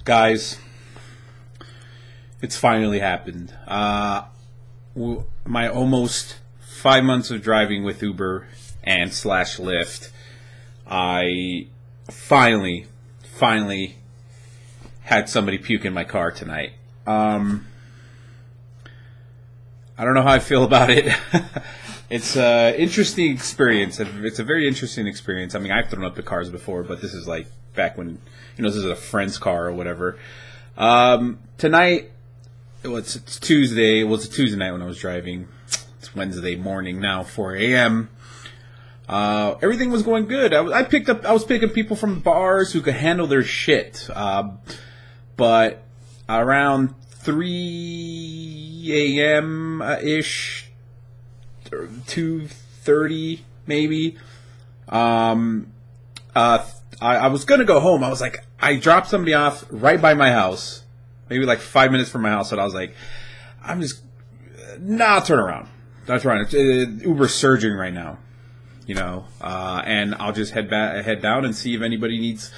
Guys, it's finally happened. My almost 5 months of driving with Uber and slash Lyft, I finally had somebody puke in my car tonight. I don't know how I feel about it. It's an interesting experience. It's a very interesting experience. I mean, I've thrown up the cars before, but this is like back when, this is a friend's car or whatever. Tonight, it's Tuesday. Well, it's a Tuesday night when I was driving. It's Wednesday morning now, 4 a.m. Everything was going good. I was picking people from bars who could handle their shit. But around 3 a.m. ish, 2:30 maybe. I was gonna go home. I was like, I dropped somebody off right by my house, maybe like 5 minutes from my house, and I was like, I'll turn around. That's right. Uber's surging right now, and I'll just head down and see if anybody needs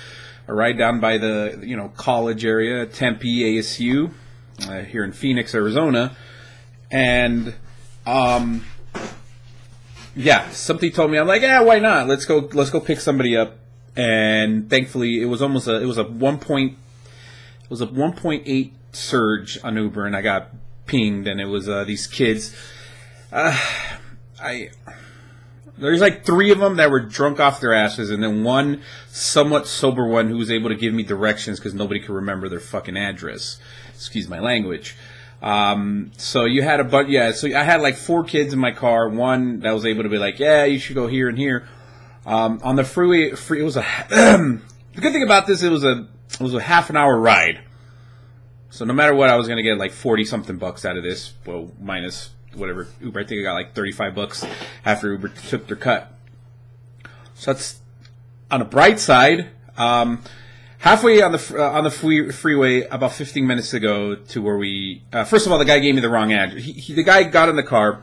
a ride down by the college area, Tempe, ASU, here in Phoenix, Arizona, and yeah, somebody told me, I'm like, yeah, why not? Let's go pick somebody up. And thankfully, it was a 1.8 surge on Uber, and I got pinged, and it was these kids. There's like 3 of them that were drunk off their asses, and then one somewhat sober one who was able to give me directions because nobody could remember their fucking address. Excuse my language. So you had so I had like 4 kids in my car. One that was able to be like, yeah, you should go here and here. On the freeway, it was the good thing about this, it was a half an hour ride. So no matter what, I was going to get like 40 something bucks out of this. Well, minus whatever Uber. I think I got like 35 bucks after Uber took their cut. So that's on the bright side. Halfway on the freeway, about 15 minutes ago, to where we. First of all, the guy gave me the wrong address. The guy got in the car,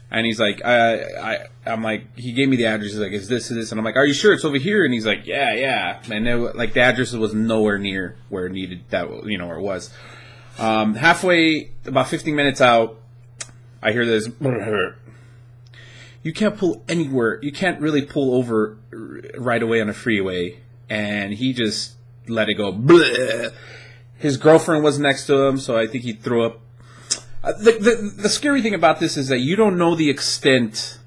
and he's like, I'm like, he gave me the address. He's like, is this? And I'm like, are you sure it's over here? And he's like, yeah. And the address was nowhere near where it needed that, where it was. Halfway, about 15 minutes out, I hear this. You can't pull anywhere. You can't really pull over right away on a freeway. And he just let it go. Bleh. His girlfriend was next to him, so I think he threw up. The scary thing about this is that you don't know the extent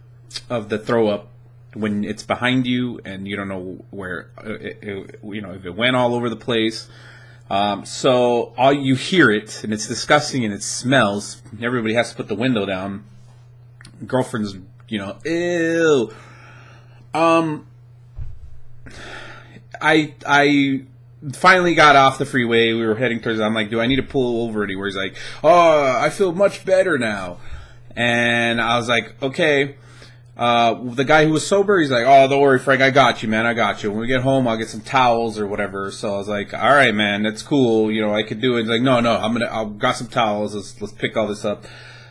of the throw up when it's behind you, and you don't know where, if it went all over the place. So all you hear it, and it's disgusting, and it smells. Everybody has to put the window down. Girlfriend's, ew. I finally got off the freeway. We were heading towards it. I'm like, do I need to pull over anywhere? He's like, oh, I feel much better now. And I was like, okay. The guy who was sober, he's like, oh, don't worry, Frank, I got you, man. I got you. When we get home, I'll get some towels or whatever. So I was like, all right, man, that's cool. I could do it. He's like, no, I've got some towels. Let's pick all this up.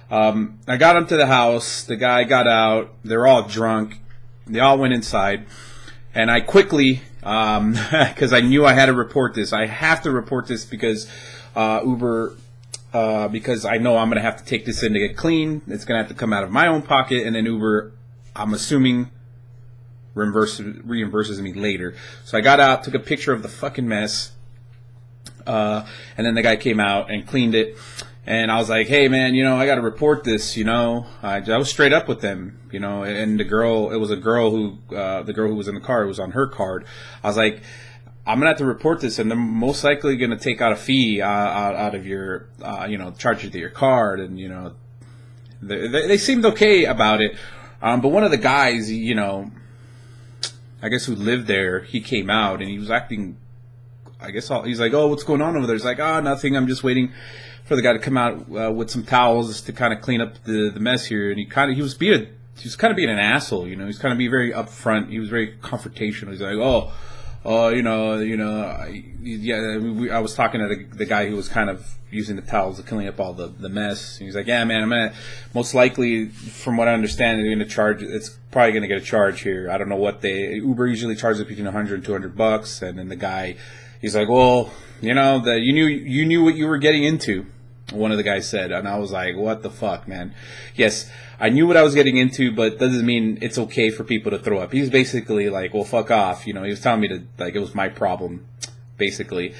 I got him to the house. The guy got out. They're all drunk. They all went inside. And I quickly, because I knew I had to report this. I have to report this because Uber, because I know I'm going to have to take this in to get clean. It's going to have to come out of my own pocket, and then Uber, I'm assuming, reimburses me later. So I got out, took a picture of the fucking mess, and then the guy came out and cleaned it. And I was like, hey, man, I got to report this, I was straight up with them, and the girl, it was a girl who, the girl who was in the car, it was on her card. I was like, I'm going to have to report this, and they're most likely going to take out a fee out of your, charge you to your card. And, they seemed okay about it. But one of the guys, I guess who lived there, he came out, and he was acting, he's like, oh, what's going on over there? He's like, oh, nothing, I'm just waiting for the guy to come out with some towels to kind of clean up the mess here. And he was kind of being an asshole, He's kind of being very upfront. He was very confrontational. He's like, I was talking to the guy who was kind of using the towels to clean up all the mess. And he's like, yeah, man, most likely, from what I understand, they're going to charge. It's probably going to get a charge here. I don't know what Uber usually charges between $100 and $200, and then the guy He's like, well, you know, you knew what you were getting into. One of the guys said, and I was like, what the fuck, man? Yes, I knew what I was getting into, but doesn't mean it's okay for people to throw up. He was basically like, well, fuck off. You know, he was telling me to, like, it was my problem, basically.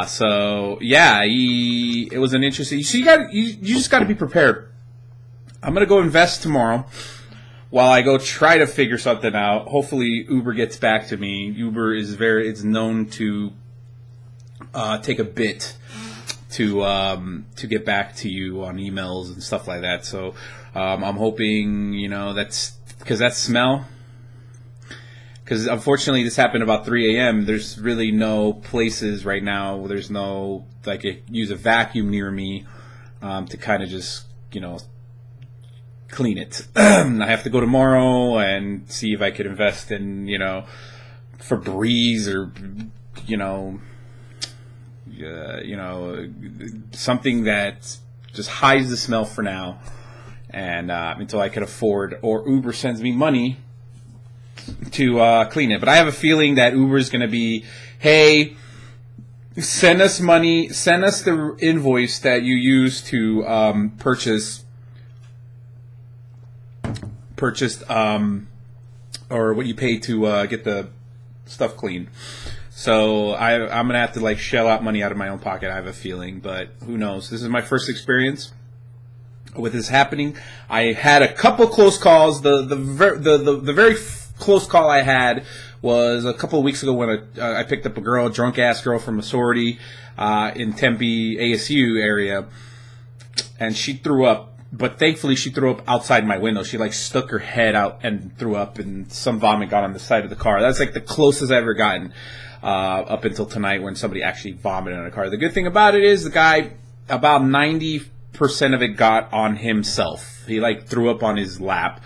So yeah, it was an interesting, so you just got to be prepared. I'm going to go invest tomorrow while I go try to figure something out. Hopefully Uber gets back to me. Uber is it's known to take a bit to get back to you on emails and stuff like that. So I'm hoping, you know, that's because that smell. Because unfortunately, this happened about 3 a.m. There's really no places right now. There's no use a vacuum near me to kind of just, you know, clean it. I have to go tomorrow and see if I could invest in, you know, Febreze or, you know, something that just hides the smell for now, and until I can afford, or Uber sends me money to clean it. But I have a feeling that Uber is going to be, hey, send us money, send us the invoice that you used to purchased or what you paid to get the stuff cleaned. So I'm gonna have to like shell out money out of my own pocket. I have a feeling, but who knows? This is my first experience with this happening. I had a couple close calls. The very close call I had was a couple of weeks ago when I picked up a drunk ass girl from a sorority in Tempe ASU area, and she threw up. But thankfully, she threw up outside my window. She like stuck her head out and threw up, and some vomit got on the side of the car. That's like the closest I've ever gotten. Up until tonight when somebody actually vomited in a car. The good thing about it is the guy, about 90% of it got on himself. He like threw up on his lap.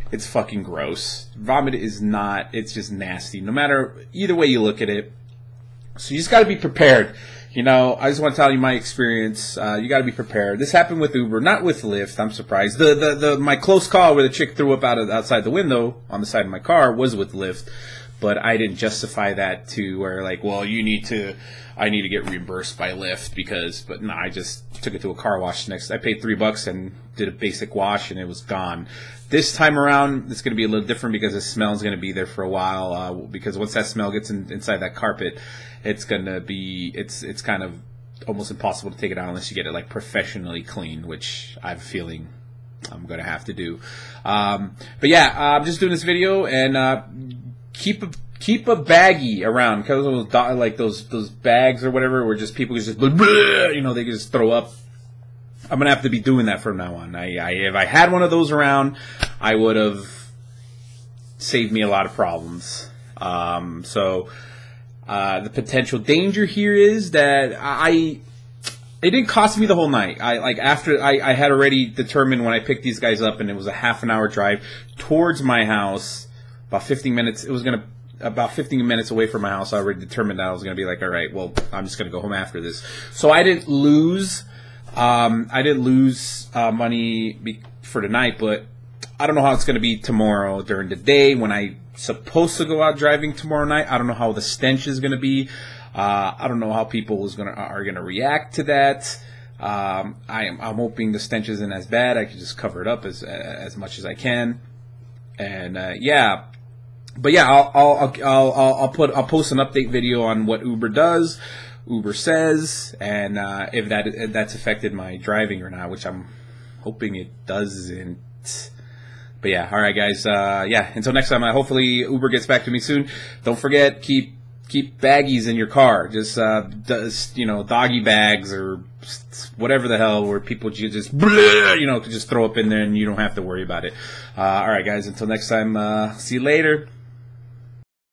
It's fucking gross. Vomit is not, it's just nasty. No matter, either way you look at it. So you just got to be prepared. You know, I just want to tell you my experience. You got to be prepared. This happened with Uber, not with Lyft. I'm surprised. My close call where the chick threw up outside the window on the side of my car was with Lyft. But I didn't justify that to where like, well, I need to get reimbursed by Lyft but no, I just took it to a car wash next. I paid $3 and did a basic wash and it was gone. This time around, it's going to be a little different because the smell is going to be there for a while. Because once that smell gets inside that carpet, it's going to be, it's kind of almost impossible to take it out unless you get it like professionally cleaned, which I have a feeling I'm going to have to do. But yeah, I'm just doing this video and, keep a baggie around because like those bags or whatever where just people just, you know, they can just throw up. I'm gonna have to be doing that from now on. If I had one of those around, I would have saved me a lot of problems. So the potential danger here is that it didn't cost me the whole night. I had already determined when I picked these guys up, and it was a half-an-hour drive towards my house. About 15 minutes. It was about 15 minutes away from my house. I already determined that I was gonna be like, all right, well, I'm just gonna go home after this. So I didn't lose. Money for tonight, but I don't know how it's gonna be tomorrow during the day when I'm supposed to go out driving tomorrow night. I don't know how the stench is gonna be. I don't know how people are gonna react to that. I'm hoping the stench isn't as bad. I can just cover it up as much as I can. And yeah. But yeah, I'll post an update video on what Uber does, Uber says, and if that's affected my driving or not, which I'm hoping it doesn't. But yeah, all right, guys. Yeah, until next time. Hopefully Uber gets back to me soon. Don't forget, keep baggies in your car. Just you know, doggy bags or whatever the hell, where people just could just throw up in there and you don't have to worry about it. All right, guys. Until next time. See you later.